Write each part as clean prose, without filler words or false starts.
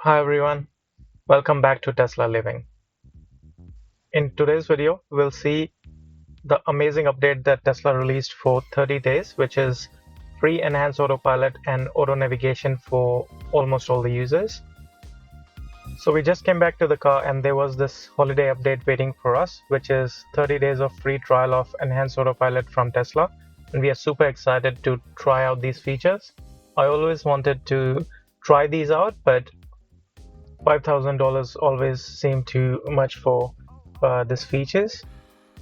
Hi everyone, welcome back to Tesla Living. In today's video, we'll see the amazing update that Tesla released for 30 days, which is free enhanced autopilot and auto navigation for almost all the users. So we just came back to the car and there was this holiday update waiting for us, which is 30 days of free trial of enhanced autopilot from Tesla. And we are super excited to try out these features. I always wanted to try these out, but $5,000 always seemed too much for these features.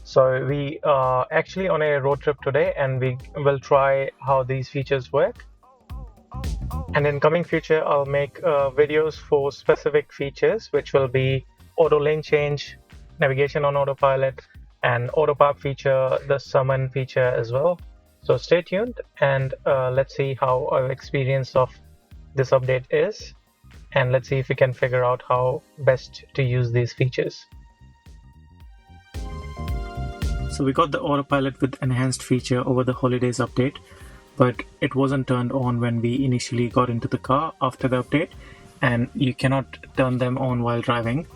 So we are actually on a road trip today and we will try how these features work. And in coming future, I'll make videos for specific features, which will be auto lane change, navigation on autopilot, and auto park feature, the summon feature as well. So stay tuned and let's see how our experience of this update is. And let's see if we can figure out how best to use these features. So we got the autopilot with enhanced feature over the holidays update, but it wasn't turned on when we initially got into the car after the update, and you cannot turn them on while driving.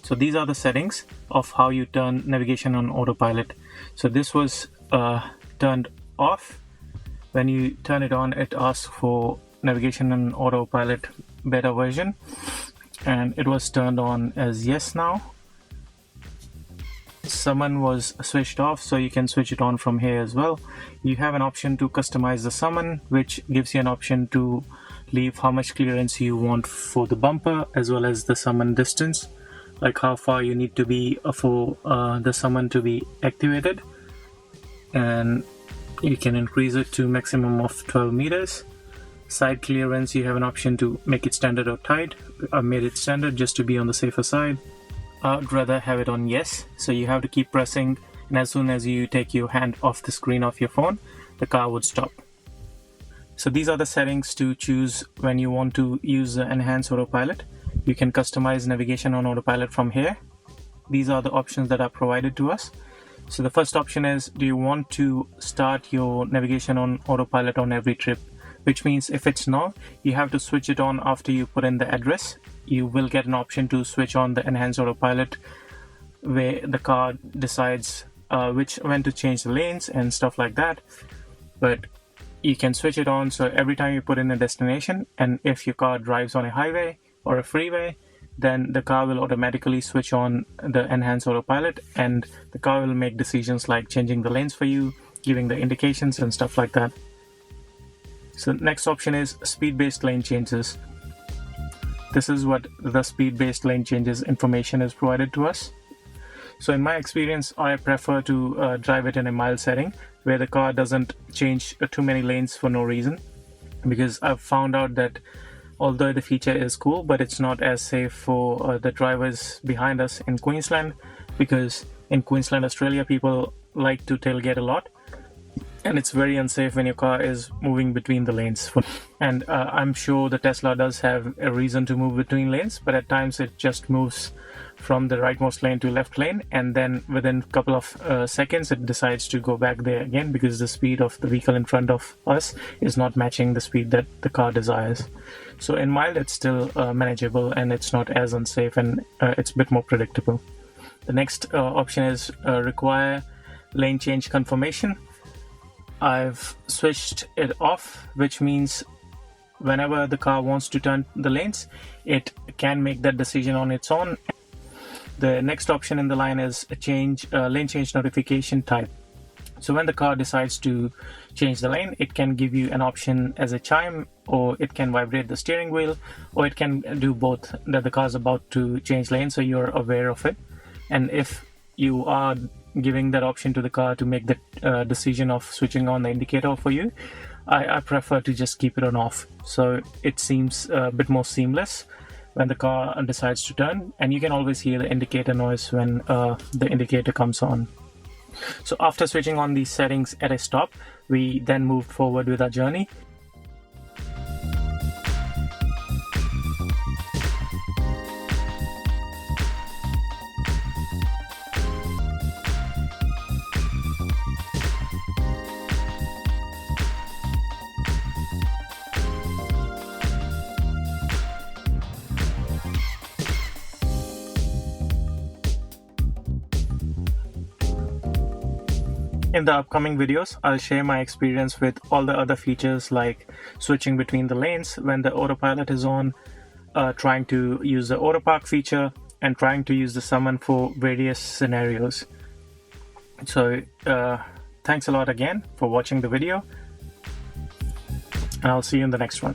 So these are the settings of how you turn navigation on autopilot. So this was turned off. When you turn it on, it asks for navigation on autopilot beta version, and it was turned on as yes now. Summon was switched off, so you can switch it on from here as well. You have an option to customize the summon, which gives you an option to leave how much clearance you want for the bumper as well as the summon distance, like how far you need to be for the summon to be activated, and you can increase it to maximum of 12 meters. Side clearance, you have an option to make it standard or tight. I made it standard just to be on the safer side. I'd rather have it on yes, so you have to keep pressing, and as soon as you take your hand off the screen of your phone, the car would stop. So these are the settings to choose when you want to use the enhanced autopilot. You can customize navigation on autopilot from here. These are the options that are provided to us. So the first option is, do you want to start your navigation on autopilot on every trip? Which means if it's no, you have to switch it on after you put in the address. You will get an option to switch on the enhanced autopilot where the car decides when to change the lanes and stuff like that. But you can switch it on, so every time you put in a destination, and if your car drives on a highway or a freeway, then the car will automatically switch on the enhanced autopilot, and the car will make decisions like changing the lanes for you, giving the indications and stuff like that. So next option is speed-based lane changes. This is what the speed-based lane changes information is provided to us. So in my experience, I prefer to drive it in a mild setting where the car doesn't change too many lanes for no reason, because I've found out that although the feature is cool, but it's not as safe for the drivers behind us in Queensland, because in Queensland, Australia, people like to tailgate a lot. And it's very unsafe when your car is moving between the lanes. And I'm sure the Tesla does have a reason to move between lanes, but at times it just moves from the rightmost lane to left lane, and then within a couple of seconds it decides to go back there again because the speed of the vehicle in front of us is not matching the speed that the car desires. So in mild, it's still manageable and it's not as unsafe, and it's a bit more predictable. The next option is require lane change confirmation. I've switched it off, which means whenever the car wants to turn the lanes, it can make that decision on its own. The next option in the line is lane change notification type. So when the car decides to change the lane, it can give you an option as a chime, or it can vibrate the steering wheel, or it can do both, that the car is about to change lane, so you're aware of it. And if you are giving that option to the car to make the decision of switching on the indicator for you, I prefer to just keep it on off. So it seems a bit more seamless when the car decides to turn, and you can always hear the indicator noise when the indicator comes on. So after switching on these settings at a stop, we then moved forward with our journey. In the upcoming videos, I'll share my experience with all the other features like switching between the lanes when the autopilot is on, trying to use the auto park feature, and trying to use the summon for various scenarios. So thanks a lot again for watching the video, and I'll see you in the next one.